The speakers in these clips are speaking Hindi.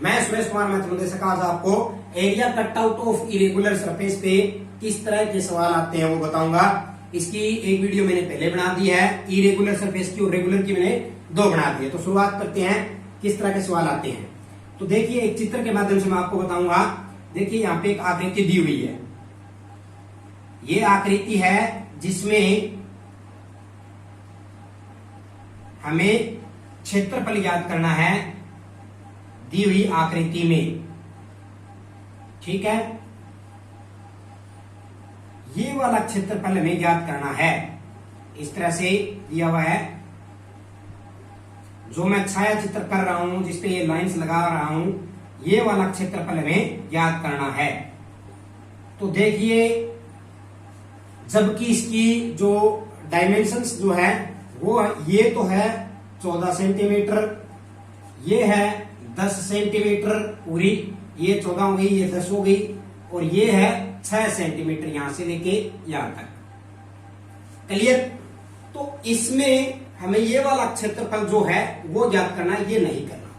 मैं सुरेश कुमार मैथमेटिक्स आज आपको area cut out of irregular surface पे किस तरह के सवाल आते हैं वो बताऊंगा। इसकी एक वीडियो मैंने पहले बना दी है, इरेगुलर सरफेस की और रेगुलर की मैंने दो बना दी है। तो शुरुआत करते हैं किस तरह के सवाल आते हैं। तो देखिए एक चित्र के माध्यम से मैं आपको बताऊंगा। देखिए यहाँ पे एक आकृति दी हुई है, ये आकृति है जिसमें हमें क्षेत्रफल याद करना है दी हुई आकृति में, ठीक है। ये वाला क्षेत्रफल हमें याद करना है, इस तरह से दिया हुआ है। जो मैं छाया चित्र कर रहा हूं, जिसपे ये लाइंस लगा रहा हूं, ये वाला क्षेत्रफल हमें याद करना है। तो देखिए जबकि इसकी जो डायमेंशंस जो है वो ये तो है 14 सेंटीमीटर, ये है 10 सेंटीमीटर पूरी, ये 14 हो गई, ये 10 हो गई, और ये है 6 सेंटीमीटर यहां से लेके यहां तक। क्लियर। तो इसमें हमें ये वाला क्षेत्रफल जो है वो याद करना है, ये नहीं करना।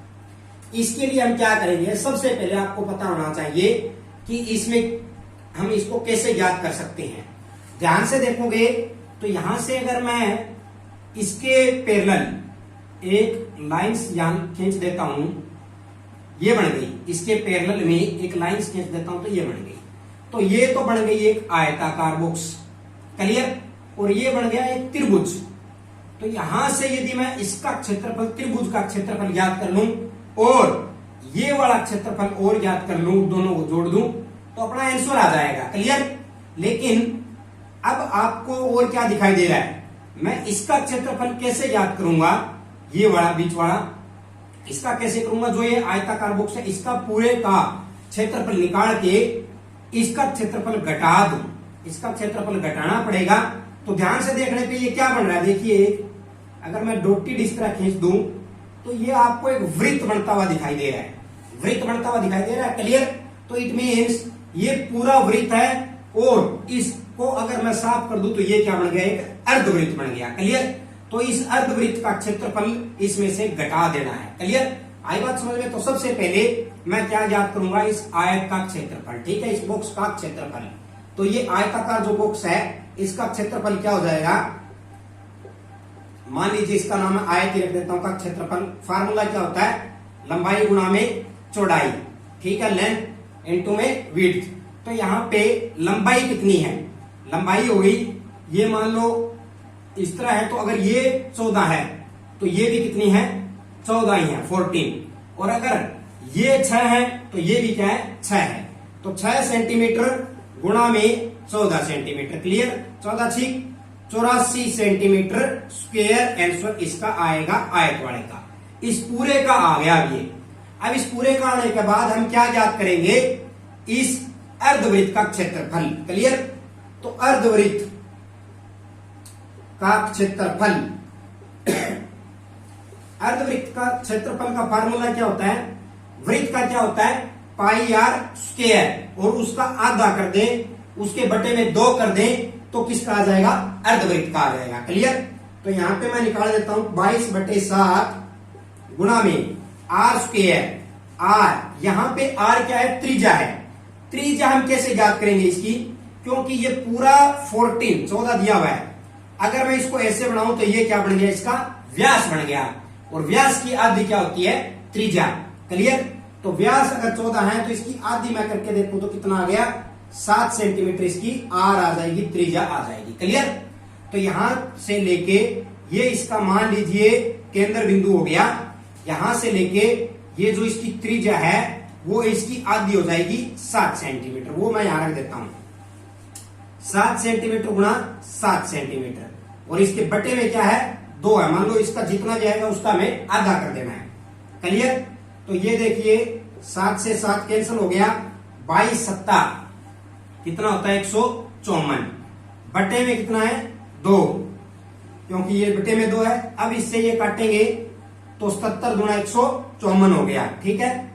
इसके लिए हम क्या करेंगे, सबसे पहले आपको पता होना चाहिए कि इसमें हम इसको कैसे याद कर सकते हैं। ध्यान से देखोगे तो यहां से अगर मैं इसके पैरेलल एक लाइंस यहां खींच देता हूं, ये बन गई। इसके पैरेलल में एक लाइंस खींच देता हूं तो ये बन गई। तो ये तो बन गई एक आयताकार बॉक्स। क्लियर। और ये बन गया एक त्रिभुज। तो यहां से यदि मैं इसका क्षेत्रफल, त्रिभुज का क्षेत्रफल याद कर लूं और ये वाला क्षेत्रफल और याद कर लूं, दोनों को जोड़ दूं तो अपना आंसर आ जाएगा। क्लियर। लेकिन अब आपको और क्या दिखाई दे रहा है, मैं इसका क्षेत्रफल कैसे याद करूंगा, ये वाला बीच वाला, इसका कैसे करूंगा। जो ये आयताकार बॉक्स है इसका पूरे का क्षेत्रफल निकाल के इसका क्षेत्रफल घटा दूं, इसका क्षेत्रफल घटाना पड़ेगा। तो ध्यान से देखने पे ये क्या बन रहा है, देखिए अगर मैं डॉटेड इस तरह खींच दूं तो ये आपको एक वृत्त बनता हुआ दिखाई दे रहा है, वृत्त बनता हुआ दिखाई दे रहा है। क्लियर। तो इट मीन्स ये पूरा वृत्त है और इसको अगर मैं साफ कर दूं तो ये क्या बन गया, एक अर्धवृत्त बन गया। क्लियर। तो इस अर्धवृत्त का क्षेत्रफल इसमें से घटा देना है। क्लियर। आई बात समझ में। तो सबसे पहले मैं क्या याद करूंगा, इस आयत का क्षेत्रफल, ठीक है, इस बॉक्स का क्षेत्रफल। तो ये आयताकार जो बॉक्स है इसका क्षेत्रफल क्या हो जाएगा, मान लीजिए इसका नाम है आयत ही रख देता हूं का क्षेत्रफल। फार्मूला क्या होता है, लंबाई गुणा में चौड़ाई, ठीक है, लेंथ इनटू में विड्थ। तो यहां पे लंबाई कितनी है, लंबाई हो गई, ये मान लो इस तरह है, तो अगर ये 14 है तो ये भी कितनी है, 14 ही है, 14। और अगर ये 6 है तो ये भी क्या है, 6 है। तो 6 सेंटीमीटर गुणा में 14 सेंटीमीटर। क्लियर। 14 ठीक 84 सेंटीमीटर स्क्वायर आंसर इसका आएगा आयत वाले का। इस पूरे का आ गया अब ये। अब इस पूरे का आने के बाद हम क्या याद करेंगे, इस अर्धवृत्त का क्षेत्रफल। क्लियर। तो अर्धवृत्त का क्षेत्रफल, अर्धवृत्त का क्षेत्रफल का फार्मूला क्या होता है, वृत्त का क्या होता है, पाई आर स्क्वायर, और उसका आधा कर दें, उसके बटे में 2 कर दें तो किसका आ जाएगा, अर्धवृत्त का आ जाएगा। क्लियर। तो यहां पे मैं निकाल देता हूं 22/7 गुणा में आर स्क्वायर। आर यहां पे आर क्या है, त्रिज्या है। त्रिज्या हम कैसे याद करेंगे इसकी, क्योंकि ये पूरा 14 दिया हुआ है। अगर मैं इसको ऐसे बनाऊं तो ये क्या बन गया, इसका व्यास बन गया, और व्यास की आधी क्या होती है, त्रिज्या। क्लियर। तो व्यास अगर 14 है तो इसकी आधी मैं करके देखूं तो कितना आ गया, 7 सेंटीमीटर इसकी आर आ जाएगी, त्रिज्या आ जाएगी। क्लियर। तो यहां से लेके ये इसका मान लीजिए केंद्र बिंदु हो गया, यहां से लेके ये जो इसकी त्रिज्या है वो इसकी आधी हो जाएगी 7 सेंटीमीटर। वो मैं यहां रख देता हूं, 7 सेंटीमीटर गुणा 7 सेंटीमीटर, और इसके बटे में क्या है, 2 है। मान लो इसका जितना जाएगा उसका हमें आधा कर देना है। क्लियर। तो ये देखिए 7 से 7 कैंसिल हो गया, 22 सत्ता कितना होता है, 154। बटे में कितना है, 2, क्योंकि ये बटे में 2 है। अब इससे ये काटेंगे तो 77 गुणा 154 हो गया, ठीक है,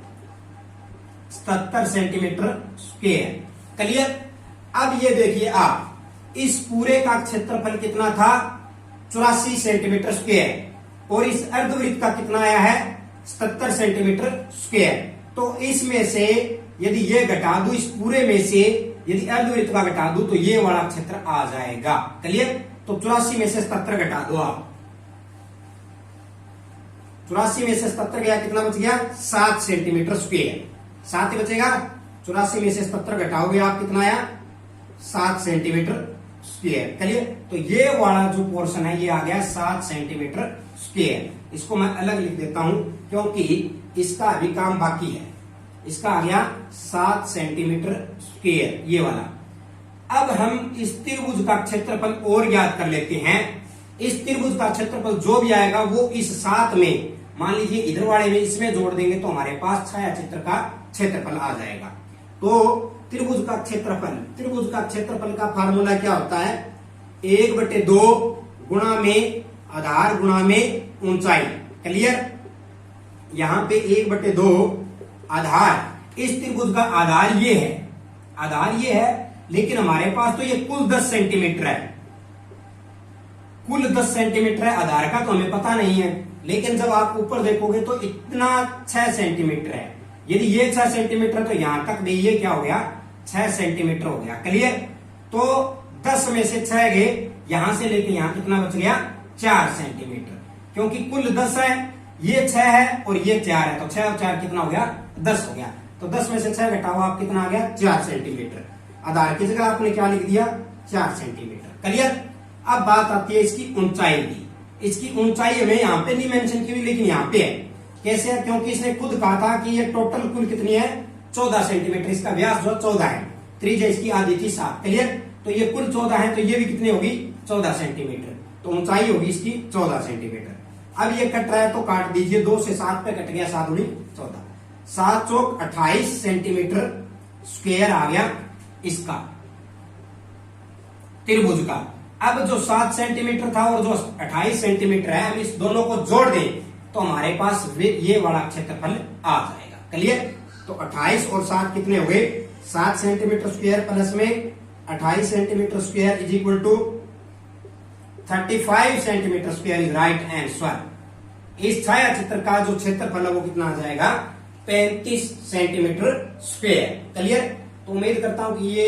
77 सेंटीमीटर स्क्वायर। क्लियर। अब ये देखिए आप, इस पूरे का क्षेत्रफल कितना था, 84 सेंटीमीटर स्क्वायर, और इस अर्धवृत्त का कितना आया है, 77 सेंटीमीटर स्क्वायर। तो इसमें से यदि ये घटा दूं, इस पूरे में से यदि अर्धवृत्त का घटा दूं तो ये वाला क्षेत्र आ जाएगा। क्लियर? तो 84 में से 77 घटा दो आप। 84 में से 77 गया, कितना बच गया? 7 सेंटीमीटर स्क्वायर। 7 ही बचेगा। 84 में से 77 घटाओगे आप, कितना आया? 7 सेंटीमीटर स्क्वायर। क्लियर? तो ये वाला जो पोर्शन है ये आ गया 7 सेंटीमीटर स्क्वायर। इसको मैं अलग लिख देता हूं क्योंकि इसका अभी काम बाकी है। इसका आ गया 7 सेंटीमीटर स्क्वायर, ये वाला। अब हम इस त्रिभुज का क्षेत्रफल और ज्ञात कर लेते हैं। इस त्रिभुज का क्षेत्रफल जो भी आएगा वो इस 7 में, मान लीजिए इधर वाले में इसमें जोड़ देंगे तो हमारे पास छायाचित्र का क्षेत्रफल आ जाएगा। तो त्रिभुज का क्षेत्रफल का फार्मूला क्या होता है? 1/2 गुणा में आधार गुणा में ऊंचाई। क्लियर? यहां पे 1/2 आधार, इस त्रिभुज का आधार ये है, लेकिन हमारे पास तो ये कुल 10 सेंटीमीटर है। कुल 10 सेंटीमीटर है, आधार का तो हमें पता नहीं है, लेकिन जब आप ऊपर देखोगे तो इतना 6 सेंटीमीटर है। यदि ये 6 सेंटीमीटर तो यहां तक भी ये क्या हो गया? 6 सेंटीमीटर हो गया। क्लियर? तो 10 में से 6 गए, यहां से लेके यहां कितना बच गया? 4 सेंटीमीटर। क्योंकि कुल 10 है, ये 6 है और ये 4 है, तो 6 और 4 कितना हो गया? 10 हो गया। तो 10 में से 6 घटाओ आप, कितना आ गया? 4 सेंटीमीटर। आधार की जगह आपने क्या लिख दिया? 4 सेंटीमीटर। क्लियर? अब बात आती है इसकी ऊंचाई की। इसकी ऊंचाई हमें यहाँ पे नहीं मेंशन की हुई, लेकिन यहाँ पे है। कैसे है? क्योंकि इसने खुद कहा था कि ये टोटल कुल कितनी है? 14 सेंटीमीटर। इसका व्यास जो 14 है, त्रिज्या इसकी आधी थी 7। क्लियर? तो ये कुल 14 है, तो ये भी कितनी होगी? 14 सेंटीमीटर। तो ऊंचाई होगी इसकी 14 सेंटीमीटर। अब ये कट रहा है तो काट दीजिए, 2 से 7 पे कट गया, 7 दूनी 14, 7 चौक 28 सेंटीमीटर स्क्वायर आ गया इसका त्रिभुज का। अब जो 7 सेंटीमीटर था और जो 28 सेंटीमीटर है, हम इस दोनों को जोड़ दें तो हमारे पास ये वाला क्षेत्रफल आ जाएगा। क्लियर? तो 28 और 7 कितने हो गए? 7 सेंटीमीटर स्क्वायर प्लस में 28 centimetre square is equal to 35 centimetre square is right answer. इस छायाचित्र का जो क्षेत्रफल है वो कितना आ जाएगा? 35 सेंटीमीटर स्क्वायर। क्लियर? तो उम्मीद करता हूं कि ये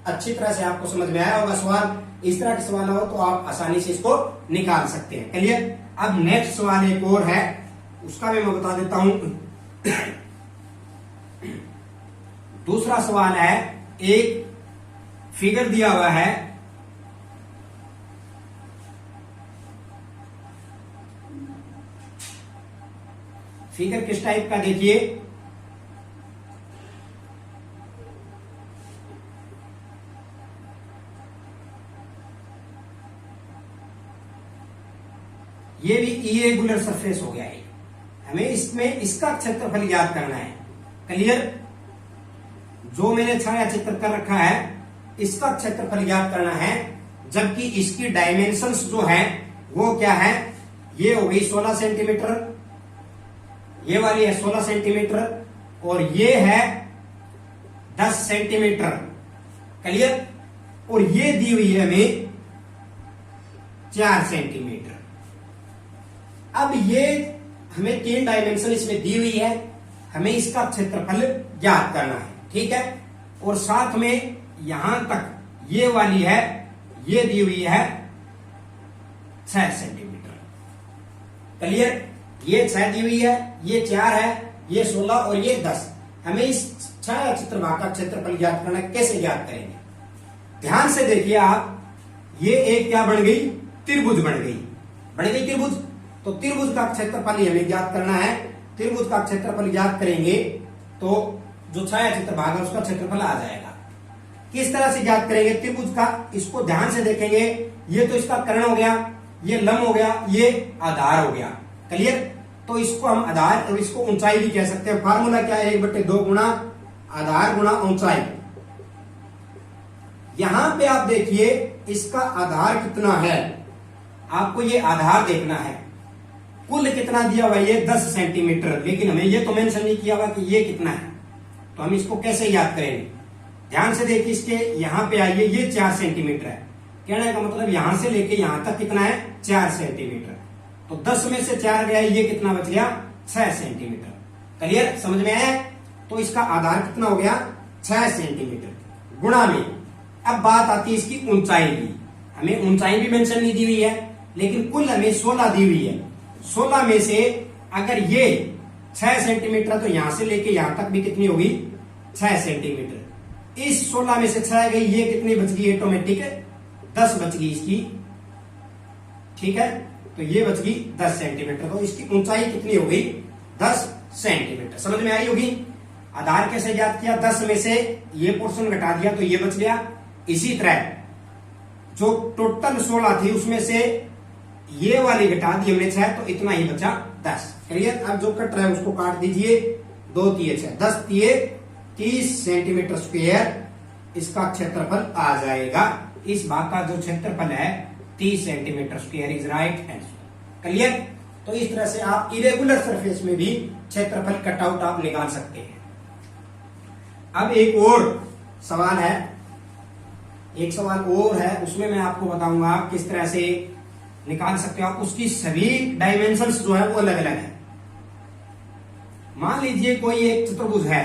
अच्छी तरह से आपको समझ में आया होगा। सवाल इस तरह के सवाल हो तो आप आसानी से इसको निकाल सकते हैं। क्लियर? अब नेक्स्ट सवाल एक और है, उसका भी मैं बता देता हूं। दूसरा सवाल है, एक फिगर दिया हुआ है, फिगर किस टाइप का देखिए, ये भी इरेगुलर सरफेस हो गया है। हमें इसमें इसका क्षेत्रफल ज्ञात करना है। क्लियर? जो मैंने छायाचित्र कर रखा है इसका क्षेत्रफल ज्ञात करना है, जबकि इसकी डायमेंशंस जो है वो क्या है? ये हो गई 16 सेंटीमीटर, ये वाली है 16 सेंटीमीटर और ये है 10 सेंटीमीटर। क्लियर? और ये दी हुई है हमें 4 सेंटीमीटर। अब ये हमें 3 डायमेंशन इसमें दी हुई है, हमें इसका क्षेत्रफल ज्ञात करना है। ठीक है? और साथ में यहां तक ये वाली है, ये दी हुई है 6 सेंटीमीटर। क्लियर? ये 6 दी हुई है, ये 4 है, ये 16 और ये 10। हमें इस छायाचित्र भाग का क्षेत्रफल ज्ञात करना है। कैसे ज्ञात करेंगे? ध्यान से देखिए आप, ये एक क्या बन गई? त्रिभुज बन गई त्रिभुज। तो त्रिभुज का क्षेत्रफल ही हमें ज्ञात करना है। त्रिभुज का क्षेत्रफल ज्ञात करेंगे तो जो छायाचित्र भाग है उसका क्षेत्रफल आ जाएगा। किस तरह से ज्ञात करेंगे त्रिभुज का? इसको ध्यान से देखेंगे, ये तो इसका कर्ण हो गया, ये लंब हो गया, ये आधार हो गया। क्लियर? तो इसको हम आधार और इसको ऊंचाई भी कह सकते हैं। फार्मूला क्या है? 1/2 गुणा आधार गुणा ऊंचाई। यहां पे आप देखिए इसका आधार कितना है, आपको ये आधार देखना है। कुल कितना दिया हुआ? ये 10 सेंटीमीटर, लेकिन हमें ये तो मेंशन नहीं किया हुआ कि ये कितना है, तो हम इसको कैसे याद करेंगे? ध्यान से देखिए, इसके यहां पे आइए, ये 4 सेंटीमीटर है। कहने का मतलब यहां से लेके यहां तक कितना है? 4 सेंटीमीटर। तो 10 में से 4 गया, ये कितना बच गया? 6 सेंटीमीटर। क्लियर? समझ में आया? तो इसका आधार कितना हो गया 6 सेंटीमीटर गुणा में। अब बात आती है इसकी ऊंचाई की। हमें ऊंचाई भी मेंशन नहीं दी हुई है, लेकिन कुल हमें 16 दी हुई है। 16 में से अगर ये 6 सेंटीमीटर तो यहां से लेके यहां तक भी कितनी होगी 6 सेंटीमीटर। इस 16 में से 6 गई, ये कितनी बच गई ऑटोमेटिक 10 बच गई इसकी, ठीक है। तो ये बच गई 10 सेंटीमीटर। तो इसकी ऊंचाई कितनी हो गई 10 सेंटीमीटर। समझ में आई होगी। आधार कैसे ज्ञात किया, 10 में से ये पोर्शन घटा दिया तो ये बच गया। इसी तरह जो टोटल 16 थी उसमें से ये वाली घटा दी हमने 6, तो इतना ही बचा 10। क्लियर। अब जो कट रहा है उसको काट दीजिए, 2 तिये 6, 10 तिये 30 सेंटीमीटर स्क्वायर इसका क्षेत्रफल आ जाएगा। इस भाग का जो क्षेत्रफल है 30 centimetre square is right answer. Clear. तो इस तरह से आप इरेगुलर सरफेस में भी क्षेत्रफल कटआउट आप निकाल सकते हैं। अब एक और सवाल है, एक सवाल और है, उसमें मैं आपको बताऊंगा किस तरह से निकाल सकते हो आप। उसकी सभी डायमेंशंस जो है वो अलग अलग है। मान लीजिए कोई एक चतुर्भुज है,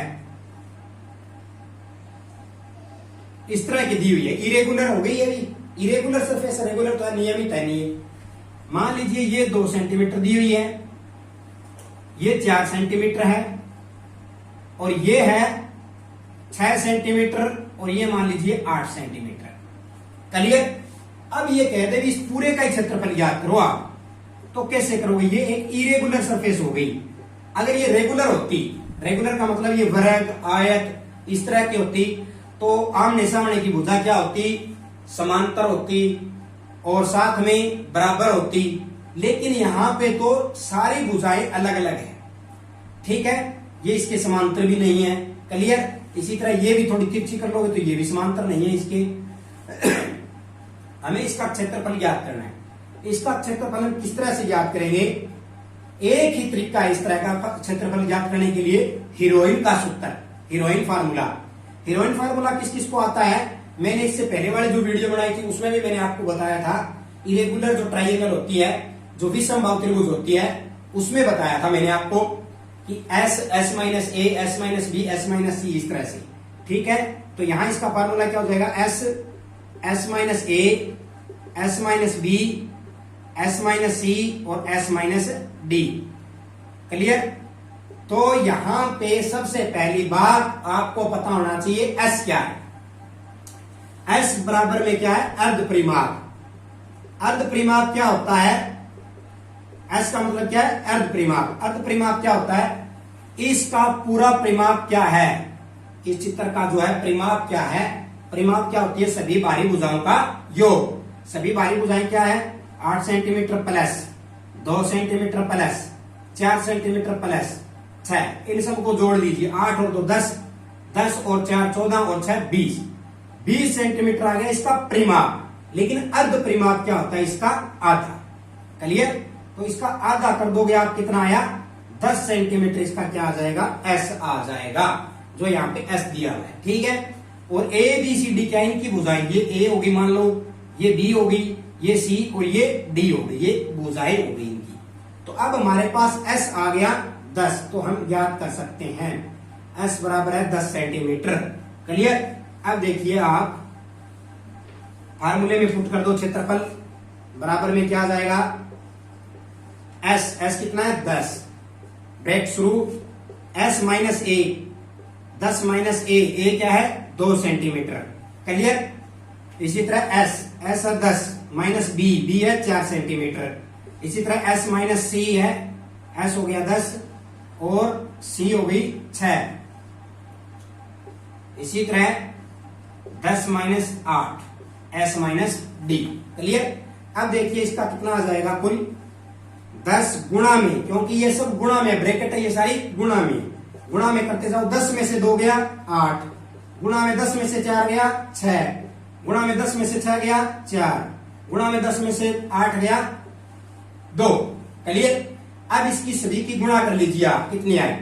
इस तरह की दी हुई है, इरेगुलर हो गई है। इरेगुलर सरफेस, रेगुलर तो है, नियमित है नहीं। मान लीजिए ये 2 सेंटीमीटर दी हुई है, ये 4 सेंटीमीटर है, और ये है 6 सेंटीमीटर, और ये मान लीजिए 8 सेंटीमीटर। क्लियर। अब ये कहते हैं इस पूरे का ही क्षेत्रफल ज्ञात करो आप, तो कैसे करोगे। ये एक इरेगुलर सरफेस हो गई। अगर ये रेगुलर होती, रेगुलर का मतलब ये वर्ग आयत इस तरह की होती, तो आमने सामने की भुजा क्या होती समांतर होती और साथ में बराबर होती। लेकिन यहां पे तो सारी भुजाएं अलग अलग है, ठीक है। ये इसके समांतर भी नहीं है। क्लियर। इसी तरह ये भी थोड़ी तिरछी कर लोगे तो ये भी समांतर नहीं है इसके। हमें इसका क्षेत्रफल ज्ञात करना है। इसका क्षेत्रफल हम किस तरह से ज्ञात करेंगे, एक ही तरीका है इस तरह का क्षेत्रफल ज्ञात करने के लिए, हीरोइन का सूत्र, हीरोइन फार्मूला। हीरोइन फार्मूला किस किस को आता है, मैंने इससे पहले वाली जो वीडियो बनाई थी उसमें भी मैंने आपको बताया था। इरेगुलर जो ट्राइंगल होती है, जो विषमबाहु त्रिभुज होती है, उसमें बताया था मैंने आपको कि S, S minus A, S minus B, S minus C, इस तरह से, ठीक है। तो यहां इसका फार्मूला क्या हो जाएगा, S, S minus A, S minus B, S minus C और एस माइनस डी। क्लियर। तो यहां पे सबसे पहली बात आपको पता होना चाहिए एस क्या है। एस बराबर में क्या है, अर्ध परिमाप। अर्ध परिमाप क्या होता है, एस का मतलब क्या है, अर्ध परिमाप। अर्ध परिमाप क्या होता है, इसका पूरा परिमाप क्या है, इस चित्र का जो है परिमाप क्या है। परिमाप क्या होती है, सभी बाहरी भुजाओं का योग। सभी बाहरी भुजाएं क्या है, 8 centimetre plus 2 centimetre plus 4 centimetre plus 6, इन सबको जोड़ लीजिए, 8 और 2 10, 10 और 4 14 और 6 20, 20 सेंटीमीटर आ गया इसका परिमाप। लेकिन अर्ध परिमाप क्या होता है, इसका आधा। क्लियर। तो इसका आधा कर दोगे आप, कितना आया 10 सेंटीमीटर। इसका क्या आ जाएगा, एस आ जाएगा, जो यहाँ पे एस दिया हुआ है, ठीक है। और ए बी सी डी क्या इनकी भुजाएं, ये ए होगी मान लो, ये बी होगी, ये सी और ये डी होगी, ये भुजाएं हो गई इनकी। तो अब हमारे पास एस आ गया 10, तो हम ज्ञात कर सकते हैं एस बराबर है 10 सेंटीमीटर। क्लियर। अब देखिए आप फार्मूले में पुट कर दो, क्षेत्रफल बराबर में क्या आ जाएगा, एस, एस कितना है 10, ब्रैकेट शुरू, एस माइनस ए, 10 माइनस ए क्या है 2 सेंटीमीटर। क्लियर। इसी तरह एस, एस है 10 माइनस बी, बी है 4 सेंटीमीटर। इसी तरह एस माइनस सी है, एस हो गया 10 और सी हो गई 6। इसी तरह 10 minus 8, S minus D. Clear. अब देखिए इसका कितना आ जाएगा कुल 10 गुणा में, क्योंकि ये सब गुणा में, ब्रैकेट है ये सारी गुणा में, गुणा में करते जाओ। 10 में से 2 गया 8, गुणा में 10 में से 4 गया 6, गुणा में 10 में से 6 गया 4, गुणा में 10 में से 8 गया 2। क्लियर। अब इसकी सभी की गुणा कर लीजिए आप, कितनी आई,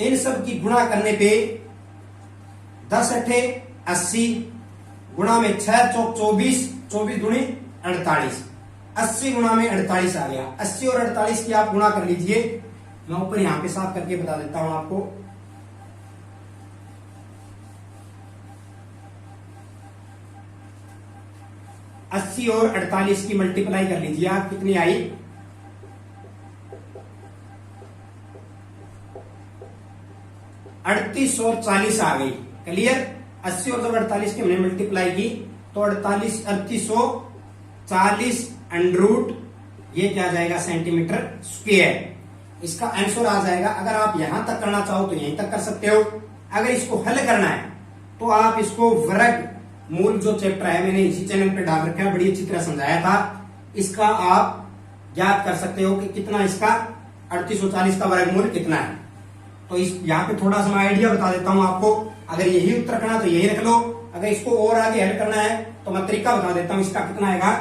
इन सब की गुणा करने पे 10 अठे 80, गुणा में 6 चौक 24, 24 दूनी 48, 80 गुणा में 48 आ गया। 80 और 48 की आप गुणा कर लीजिए। मैं ऊपर यहां पे साफ करके बता देता हूं आपको, 80 और 48 की मल्टीप्लाई कर लीजिए आप, कितनी आई? 38 और 40 आ गई। क्लियर? 80 और जब 48 की हमने मल्टीप्लाई की तो 3840 अंडरूट ये क्या आ जाएगा? Centimetre square. इसका आंसर आ जाएगा। अगर आप यहां तक करना चाहो तो यहीं तक कर सकते हो। अगर इसको हल करना है तो आप इसको वर्ग मूल जो चैप्टर है मैंने इसी चैनल पे डाल रखा है, बड़ी अच्छी तरह समझाया था। इसका आप याद कर सकते हो कि कितना इसका 3840 का वर्गमूल कितना है। तो इस यहाँ पे थोड़ा सा मैं आइडिया बता देता हूं आपको। अगर यही उत्तर करना तो यही रख लो, अगर इसको और आगे हल करना है तो मैं तरीका बता देता हूं इसका कितना आएगा।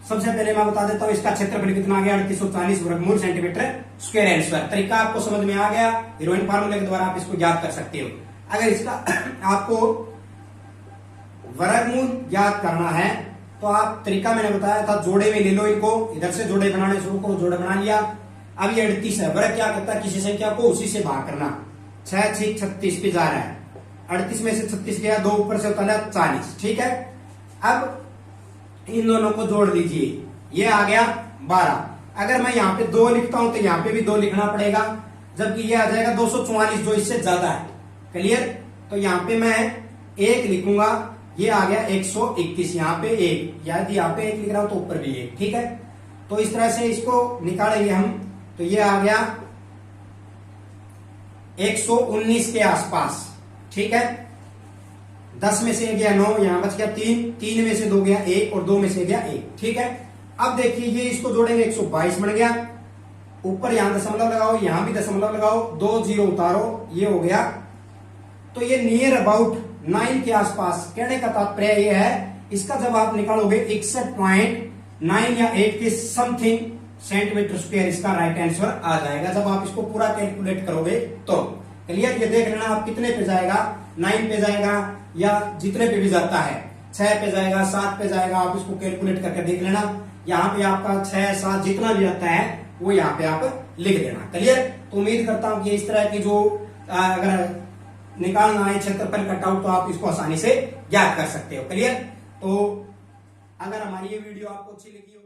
सबसे पहले मैं बता देता हूं इसका क्षेत्रफल कितना आ गया, 3840 वर्गमूल सेंटीमीटर स्क्वायर आंसर। तरीका आपको समझ में आ गया। हीरोइन फार्मूले के द्वारा आप इसको याद कर सकते हो। अगर इसका आपको वर्गमूल याद करना है तो आप तरीका मैंने बताया था, जोड़े में ले लो इनको, इधर से जोड़े बनाने शुरू करो, जोड़े बना लिया। अब ये 38 है, वर्ग क्या करता है? किसी संख्या को उसी से भाग करना। 6 6 36 पे जा रहा है, 38 में से 36 गया, 2 ऊपर से होता है 40। ठीक है, अब इन दोनों को जोड़ दीजिए, ये आ गया 12। अगर मैं यहाँ पे 2 लिखता हूं तो यहाँ पे भी 2 लिखना पड़ेगा, जबकि ये आ जाएगा 244 जो इससे ज्यादा है। क्लियर? तो यहाँ पे मैं 1 लिखूंगा, ये आ गया 121, यहाँ पे 1, यदि यहाँ पे 1 लिख रहा हूं तो ऊपर भी 1। ठीक है, तो इस तरह से इसको निकालेंगे हम, तो ये आ गया 119 के आसपास। ठीक है, 10 में से गया 9, यहां बच गया 3, 3 में से 2 गया 1 और 2 में से गया 1। ठीक है, अब देखिए ये इसको जोड़ेंगे 122 बन गया। ऊपर यहां दशमलव लगाओ, यहां भी दशमलव लगाओ, 2 0 उतारो, ये हो गया। तो ये नियर अबाउट 9 के आसपास। कहने का तात्पर्य ये है, इसका जब आप निकालोगे 61.9 या 8 के समथिंग सेंटीमीटर स्क्वायर इसका राइट आंसर आ जाएगा जब आप इसको पूरा कैलकुलेट करोगे तो। क्लियर? ये देख लेना आप कितने पे जाएगा, 9 पे जाएगा या जितने पे भी जाता है, 6 पे जाएगा, 7 पे जाएगा, आप इसको कैलकुलेट करके देख लेना। यहाँ पे आपका 6 7 जितना भी आता है वो यहाँ पे आप लिख देना। क्लियर? तो उम्मीद करता हूं कि इस तरह की जो अगर निकालना है क्षेत्रफल कटआउट तो आप इसको आसानी से याद कर सकते हो। क्लियर? तो अगर हमारी ये वीडियो आपको अच्छी लगी